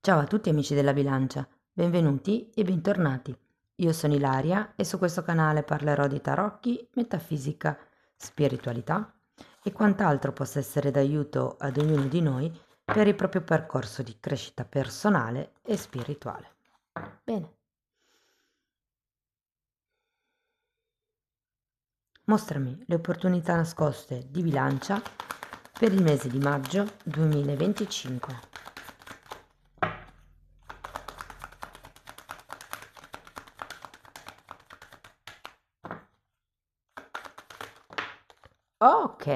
Ciao a tutti amici della bilancia, benvenuti e bentornati. Io sono Ilaria e su questo canale parlerò di tarocchi, metafisica, spiritualità e quant'altro possa essere d'aiuto ad ognuno di noi per il proprio percorso di crescita personale e spirituale. Bene, mostrami le opportunità nascoste di bilancia per il mese di maggio 2025. Ok.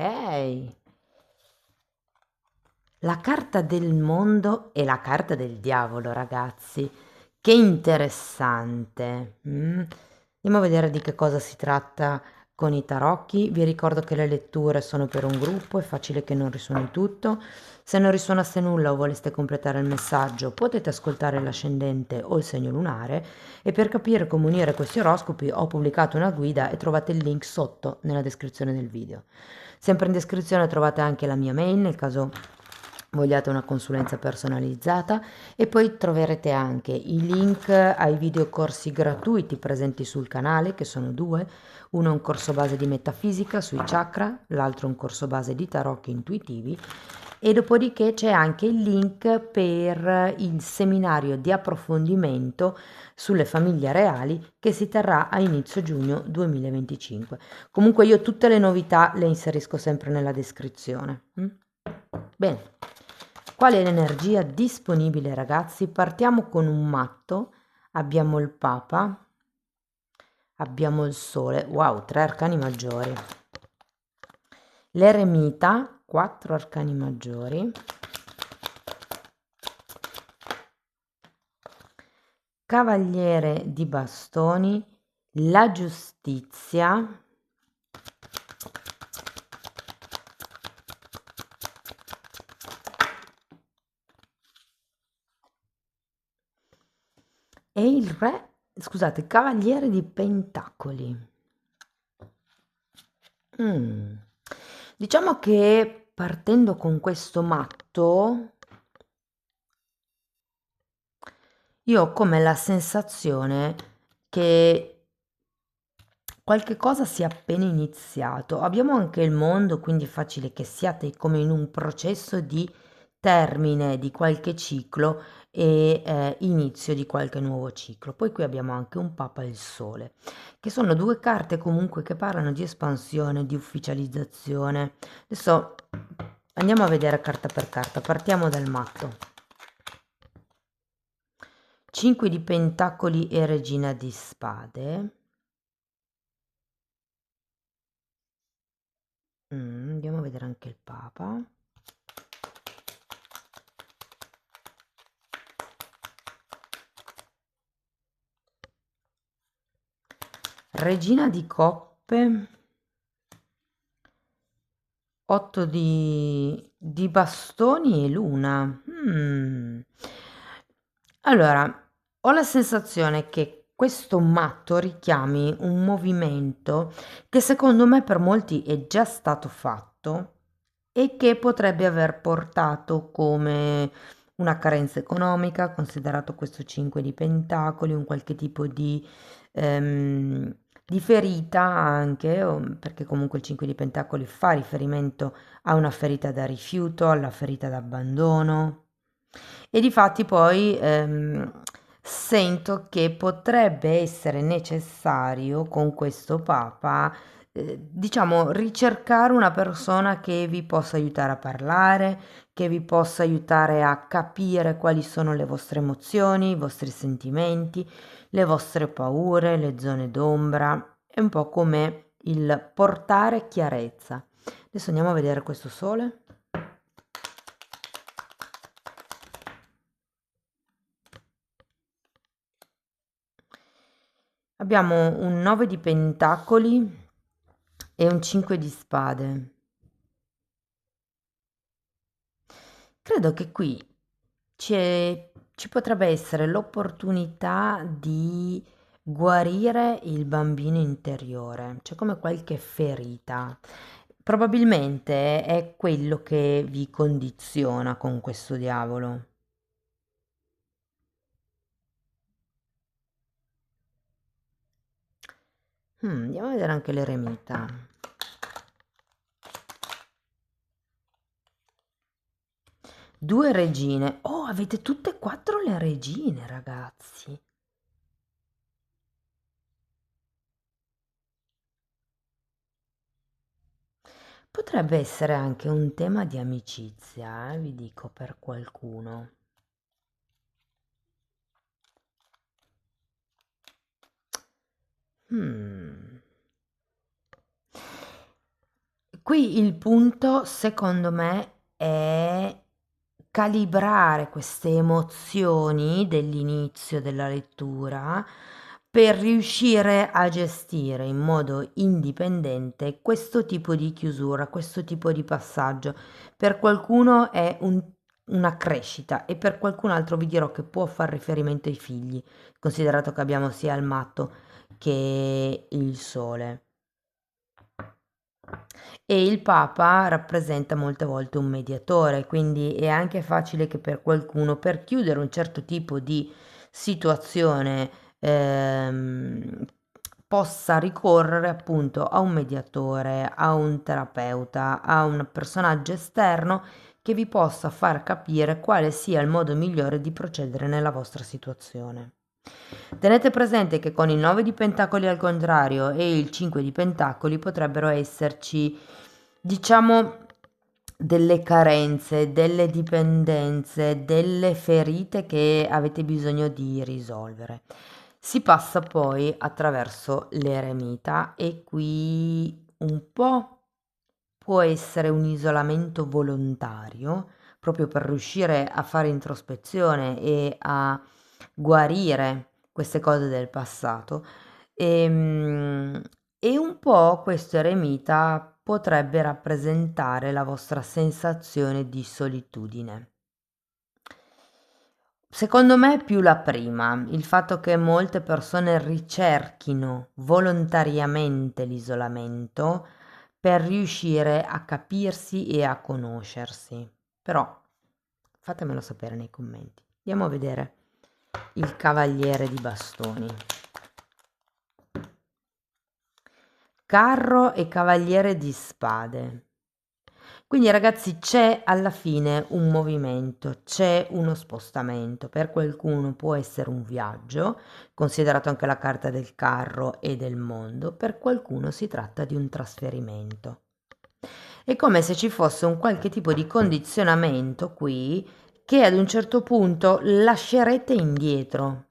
La carta del mondo e la carta del diavolo, ragazzi. Che interessante. Andiamo a vedere di che cosa si tratta con i tarocchi. Vi ricordo che le letture sono per un gruppo, è facile che non risuoni tutto. Se non risuonasse nulla o voleste completare il messaggio, potete ascoltare l'ascendente o il segno lunare. E per capire come unire questi oroscopi ho pubblicato una guida e trovate il link sotto nella descrizione del video. Sempre in descrizione trovate anche la mia mail nel caso vogliate una consulenza personalizzata e poi troverete anche i link ai videocorsi gratuiti presenti sul canale, che sono due. Uno è un corso base di metafisica sui chakra, l'altro è un corso base di tarocchi intuitivi, e dopodiché c'è anche il link per il seminario di approfondimento sulle famiglie reali che si terrà a inizio giugno 2025. Comunque io tutte le novità le inserisco sempre nella descrizione. Bene, qual è l'energia disponibile, ragazzi? Partiamo con un matto, abbiamo il Papa, abbiamo il Sole, wow, 3 arcani maggiori, l'Eremita, 4 arcani maggiori, Cavaliere di bastoni, la giustizia, e il re, scusate, Cavaliere di Pentacoli. Mm. Diciamo che partendo con questo matto, io ho come la sensazione che qualche cosa sia appena iniziato. Abbiamo anche il mondo, quindi è facile che siate come in un processo di termine di qualche ciclo e inizio di qualche nuovo ciclo. Poi qui abbiamo anche un Papa e il Sole, che sono due carte comunque che parlano di espansione, di ufficializzazione. Adesso andiamo a vedere carta per carta, partiamo dal matto. 5 di pentacoli e regina di spade. Andiamo a vedere anche il Papa. Regina di coppe, 8 di bastoni e luna. Allora, ho la sensazione che questo matto richiami un movimento che secondo me per molti è già stato fatto e che potrebbe aver portato come una carenza economica, considerato questo 5 di pentacoli, un qualche tipo ehm, di ferita anche, perché comunque il 5 di pentacoli fa riferimento a una ferita da rifiuto, alla ferita d'abbandono. E difatti poi sento che potrebbe essere necessario con questo Papa, diciamo, ricercare una persona che vi possa aiutare a parlare, che vi possa aiutare a capire quali sono le vostre emozioni, i vostri sentimenti, le vostre paure, le zone d'ombra. È un po' come il portare chiarezza. Adesso andiamo a vedere questo sole. Abbiamo un 9 di pentacoli e un 5 di spade. Credo che qui ci potrebbe essere l'opportunità di guarire il bambino interiore, c'è come qualche ferita. Probabilmente è quello che vi condiziona con questo diavolo. Andiamo a vedere anche l'eremita. Due regine. Oh, avete tutte e quattro le regine, ragazzi. Potrebbe essere anche un tema di amicizia, vi dico, per qualcuno. Qui il punto, secondo me, è calibrare queste emozioni dell'inizio della lettura per riuscire a gestire in modo indipendente questo tipo di chiusura, questo tipo di passaggio. Per qualcuno è una crescita e per qualcun altro vi dirò che può far riferimento ai figli, considerato che abbiamo sia il matto che il sole. E il Papa rappresenta molte volte un mediatore, quindi è anche facile che per qualcuno, per chiudere un certo tipo di situazione, ehm, possa ricorrere appunto a un mediatore, a un terapeuta, a un personaggio esterno che vi possa far capire quale sia il modo migliore di procedere nella vostra situazione. Tenete presente che con il 9 di pentacoli al contrario e il 5 di pentacoli potrebbero esserci, diciamo, delle carenze, delle dipendenze, delle ferite che avete bisogno di risolvere. Si passa poi attraverso l'eremita e qui un po' può essere un isolamento volontario, proprio per riuscire a fare introspezione e a guarire queste cose del passato. E un po' questo eremita potrebbe rappresentare la vostra sensazione di solitudine. Secondo me è più la prima, il fatto che molte persone ricerchino volontariamente l'isolamento per riuscire a capirsi e a conoscersi. Però fatemelo sapere nei commenti. Andiamo a vedere il cavaliere di bastoni. Carro e cavaliere di spade. Quindi ragazzi c'è alla fine un movimento, c'è uno spostamento, per qualcuno può essere un viaggio, considerato anche la carta del carro e del mondo, per qualcuno si tratta di un trasferimento. È come se ci fosse un qualche tipo di condizionamento qui che ad un certo punto lascerete indietro.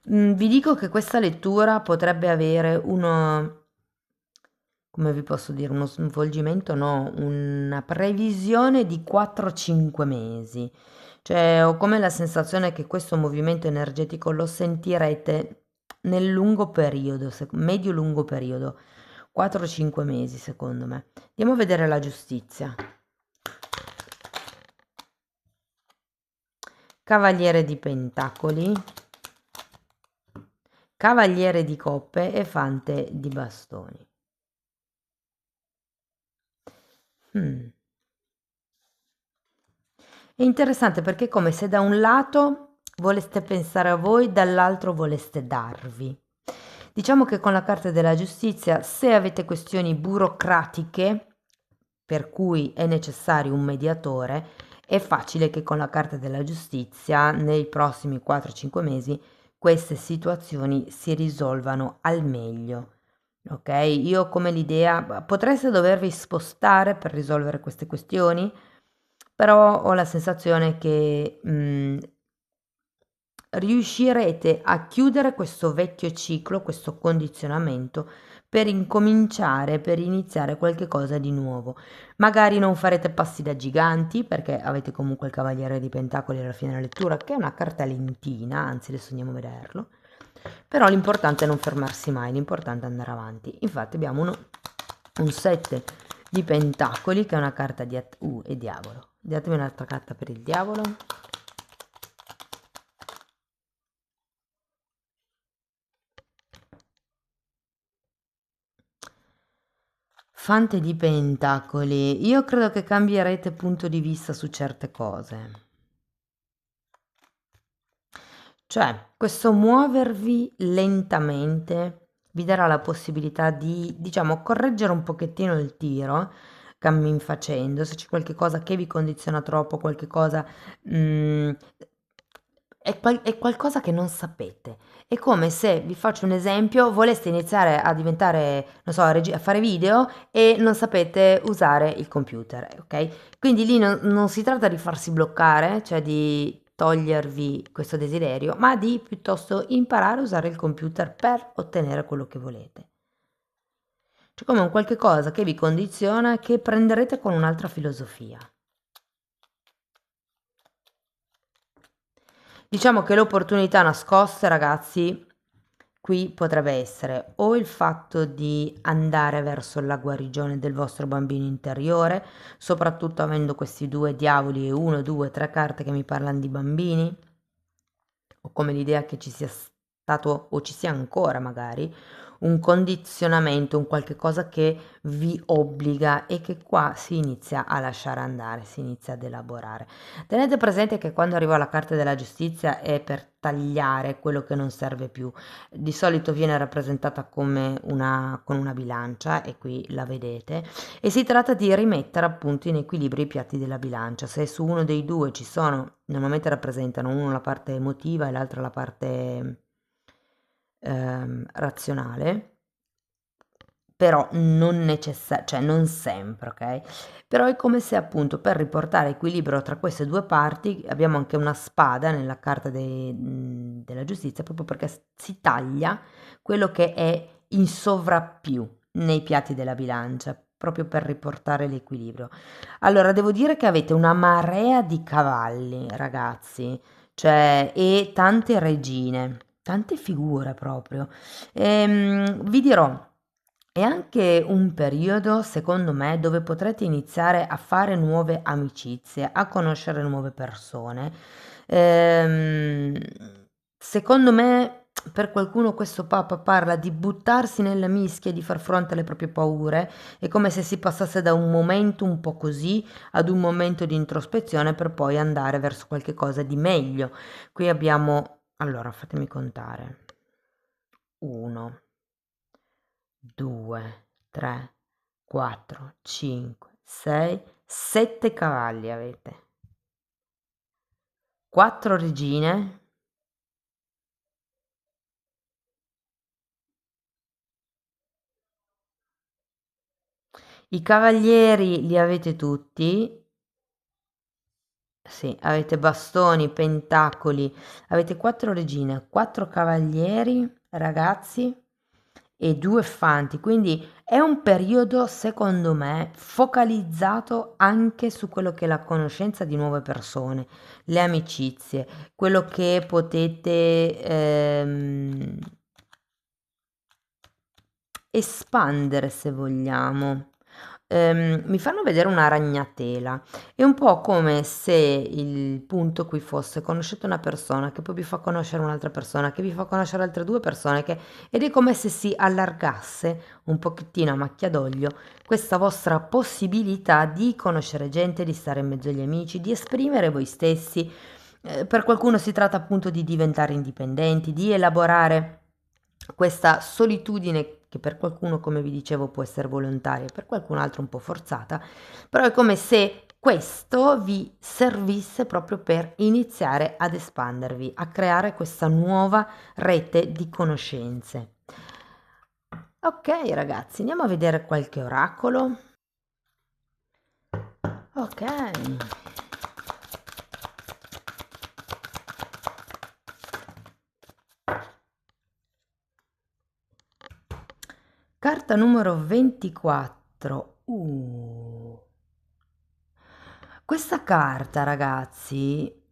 Vi dico che questa lettura potrebbe avere uno, come vi posso dire, uno svolgimento, no, una previsione di 4-5 mesi. Cioè, ho come la sensazione che questo movimento energetico lo sentirete nel lungo periodo, medio-lungo periodo, 4-5 mesi secondo me. Andiamo a vedere la giustizia. Cavaliere di Pentacoli, Cavaliere di Coppe e Fante di Bastoni. È interessante perché è come se da un lato voleste pensare a voi, dall'altro voleste darvi. Diciamo che con la carta della giustizia, se avete questioni burocratiche, per cui è necessario un mediatore, è facile che con la carta della giustizia nei prossimi 4-5 mesi queste situazioni si risolvano al meglio. Ok? Io ho come l'idea, potreste dovervi spostare per risolvere queste questioni, però ho la sensazione che riuscirete a chiudere questo vecchio ciclo, questo condizionamento, per incominciare, per iniziare qualche cosa di nuovo. Magari non farete passi da giganti, perché avete comunque il Cavaliere di Pentacoli alla fine della lettura, che è una carta lentina, anzi adesso andiamo a vederlo. Però l'importante è non fermarsi mai, l'importante è andare avanti. Infatti abbiamo un 7 di Pentacoli, che è una carta di... e diavolo. Datemi un'altra carta per il diavolo. Fante di Pentacoli, io credo che cambierete punto di vista su certe cose. Cioè, questo muovervi lentamente vi darà la possibilità di, diciamo, correggere un pochettino il tiro, cammin facendo, se c'è qualche cosa che vi condiziona troppo, qualche cosa, è qualcosa che non sapete. È come se, vi faccio un esempio, voleste iniziare a diventare, non so, a fare video e non sapete usare il computer, ok? Quindi lì non si tratta di farsi bloccare, cioè di togliervi questo desiderio, ma di piuttosto imparare a usare il computer per ottenere quello che volete. Cioè come un qualche cosa che vi condiziona che prenderete con un'altra filosofia. Diciamo che l'opportunità nascosta, ragazzi, qui potrebbe essere o il fatto di andare verso la guarigione del vostro bambino interiore, soprattutto avendo questi due diavoli e 1, 2, 3 carte che mi parlano di bambini, o come l'idea che ci sia stato o ci sia ancora magari un condizionamento, un qualche cosa che vi obbliga e che qua si inizia a lasciare andare, si inizia ad elaborare. Tenete presente che quando arriva la carta della giustizia è per tagliare quello che non serve più. Di solito viene rappresentata come con una bilancia e qui la vedete e si tratta di rimettere appunto in equilibrio i piatti della bilancia. Se su uno dei due ci sono, normalmente rappresentano uno la parte emotiva e l'altra la parte razionale, però non cioè non sempre, ok? Però è come se appunto per riportare equilibrio tra queste due parti abbiamo anche una spada nella carta della giustizia, proprio perché si taglia quello che è in sovrappiù nei piatti della bilancia, proprio per riportare l'equilibrio. Allora, devo dire che avete una marea di cavalli, ragazzi, cioè, e tante regine, tante figure proprio. Vi dirò, è anche un periodo, secondo me, dove potrete iniziare a fare nuove amicizie, a conoscere nuove persone. Ehm, Secondo me, per qualcuno questo Papa parla di buttarsi nella mischia e di far fronte alle proprie paure. È come se si passasse da un momento un po' così ad un momento di introspezione per poi andare verso qualche cosa di meglio. Qui abbiamo, allora, fatemi contare. 1, 2, 3, 4, 5, 6, 7 cavalli avete. 4 regine. I cavalieri li avete tutti. Sì, avete bastoni, pentacoli, avete 4 regine, 4 cavalieri, ragazzi, e 2 fanti, quindi è un periodo, secondo me, focalizzato anche su quello che è la conoscenza di nuove persone, le amicizie, quello che potete espandere se vogliamo. Mi fanno vedere una ragnatela. È un po' come se il punto qui fosse conoscete una persona che poi vi fa conoscere un'altra persona, che vi fa conoscere altre 2 persone, ed è come se si allargasse un pochettino a macchia d'olio questa vostra possibilità di conoscere gente, di stare in mezzo agli amici, di esprimere voi stessi. Per qualcuno si tratta appunto di diventare indipendenti, di elaborare questa solitudine che per qualcuno, come vi dicevo, può essere volontaria, per qualcun altro un po' forzata, però è come se questo vi servisse proprio per iniziare ad espandervi, a creare questa nuova rete di conoscenze. Ok, ragazzi, andiamo a vedere qualche oracolo. Ok. Carta numero 24. Questa carta, ragazzi,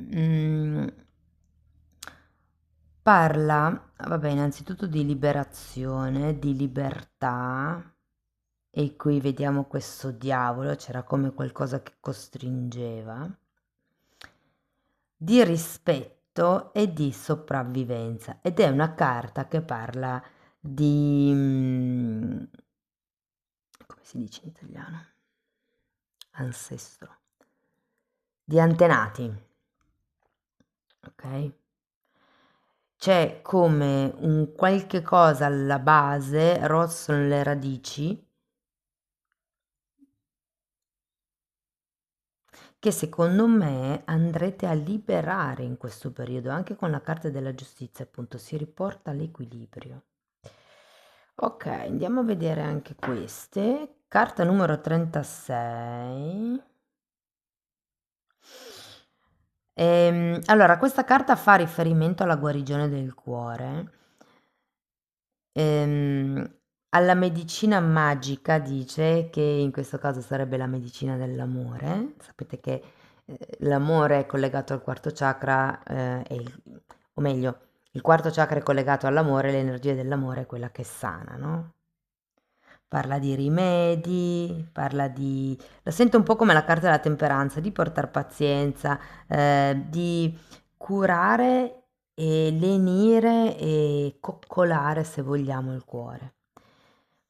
parla, vabbè, innanzitutto di liberazione, di libertà, e qui vediamo questo diavolo, c'era come qualcosa che costringeva, di rispetto e di sopravvivenza, ed è una carta che parla di, come si dice in italiano? Ancestro, di antenati, ok? c'è come un qualche cosa alla base, rosso nelle radici, che secondo me andrete a liberare in questo periodo, anche con la carta della giustizia, appunto, si riporta all'equilibrio. Ok, andiamo a vedere anche queste. Carta numero 36. Allora, questa carta fa riferimento alla guarigione del cuore. Alla medicina magica dice che in questo caso sarebbe la medicina dell'amore. Sapete che l'amore è collegato al quarto chakra, o meglio, il quarto chakra è collegato all'amore, l'energia dell'amore è quella che sana, no? Parla di rimedi, parla di... Lo sento un po' come la carta della temperanza, di portar pazienza, di curare e lenire e coccolare, se vogliamo, il cuore.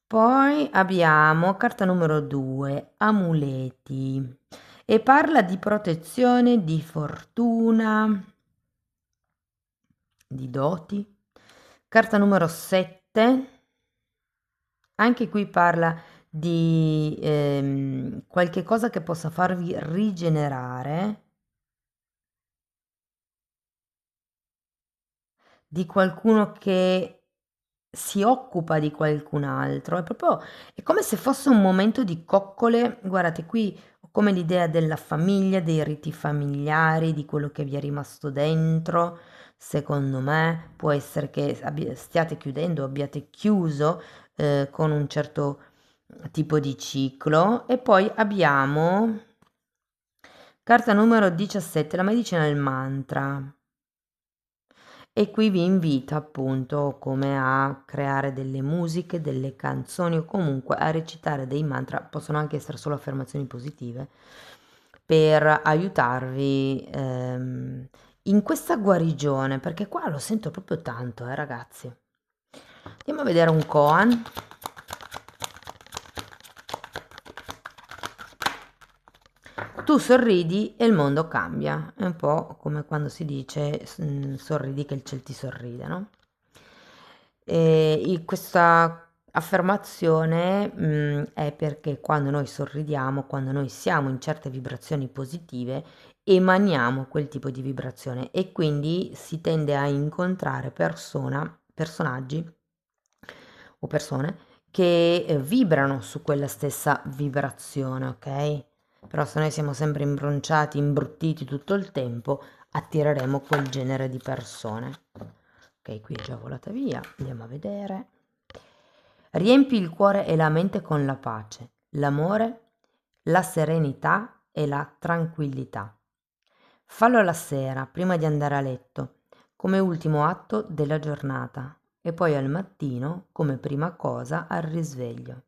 Poi abbiamo carta numero 2, amuleti, e parla di protezione, di fortuna, di doti. Carta numero 7. Anche qui parla di qualche cosa che possa farvi rigenerare, di qualcuno che si occupa di qualcun altro. È proprio, è come se fosse un momento di coccole. Guardate, qui ho come l'idea della famiglia, dei riti familiari, di quello che vi è rimasto dentro. Secondo me può essere che stiate chiudendo, abbiate chiuso con un certo tipo di ciclo. E poi abbiamo carta numero 17, la medicina del mantra. E qui vi invito appunto come a creare delle musiche, delle canzoni o comunque a recitare dei mantra, possono anche essere solo affermazioni positive, per aiutarvi in questa guarigione, perché qua lo sento proprio tanto, ragazzi. Andiamo a vedere un koan. Tu sorridi e il mondo cambia, è un po' come quando si dice sorridi che il ciel ti sorride, no? E questa affermazione è perché quando noi sorridiamo, quando noi siamo in certe vibrazioni positive, emaniamo quel tipo di vibrazione e quindi si tende a incontrare personaggi o persone che vibrano su quella stessa vibrazione, ok? Però se noi siamo sempre imbronciati, imbruttiti tutto il tempo, attireremo quel genere di persone. Ok, qui è già volata via, andiamo a vedere. Riempi il cuore e la mente con la pace, l'amore, la serenità e la tranquillità. Fallo la sera, prima di andare a letto, come ultimo atto della giornata e poi al mattino come prima cosa al risveglio.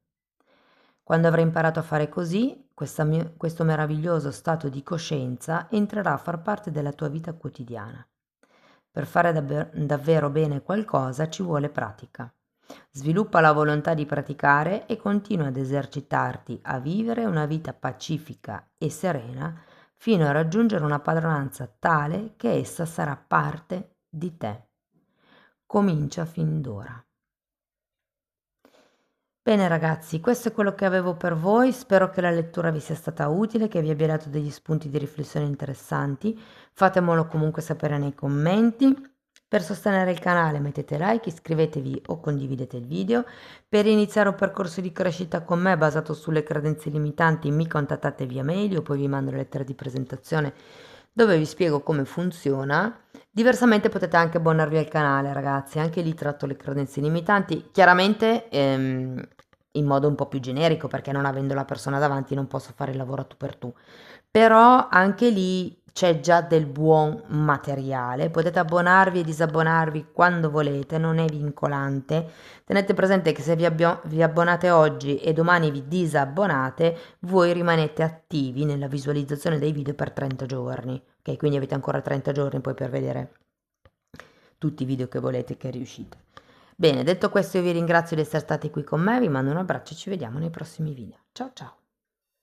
Quando avrai imparato a fare così, questo meraviglioso stato di coscienza entrerà a far parte della tua vita quotidiana. Per fare davvero bene qualcosa ci vuole pratica. Sviluppa la volontà di praticare e continua ad esercitarti a vivere una vita pacifica e serena fino a raggiungere una padronanza tale che essa sarà parte di te. Comincia fin d'ora. Bene ragazzi, questo è quello che avevo per voi, spero che la lettura vi sia stata utile, che vi abbia dato degli spunti di riflessione interessanti, fatemelo comunque sapere nei commenti. Per sostenere il canale mettete like, iscrivetevi o condividete il video. Per iniziare un percorso di crescita con me basato sulle credenze limitanti mi contattate via mail o poi vi mando le lettere di presentazione dove vi spiego come funziona. Diversamente potete anche abbonarvi al canale, ragazzi, anche lì tratto le credenze limitanti, chiaramente in modo un po' più generico, perché non avendo la persona davanti non posso fare il lavoro a tu per tu. Però anche lì c'è già del buon materiale, potete abbonarvi e disabbonarvi quando volete, non è vincolante. Tenete presente che se vi abbonate oggi e domani vi disabbonate, voi rimanete attivi nella visualizzazione dei video per 30 giorni, ok? Quindi avete ancora 30 giorni poi per vedere tutti i video che volete, che riuscite. Bene, detto questo io vi ringrazio di essere stati qui con me, vi mando un abbraccio e ci vediamo nei prossimi video. Ciao ciao!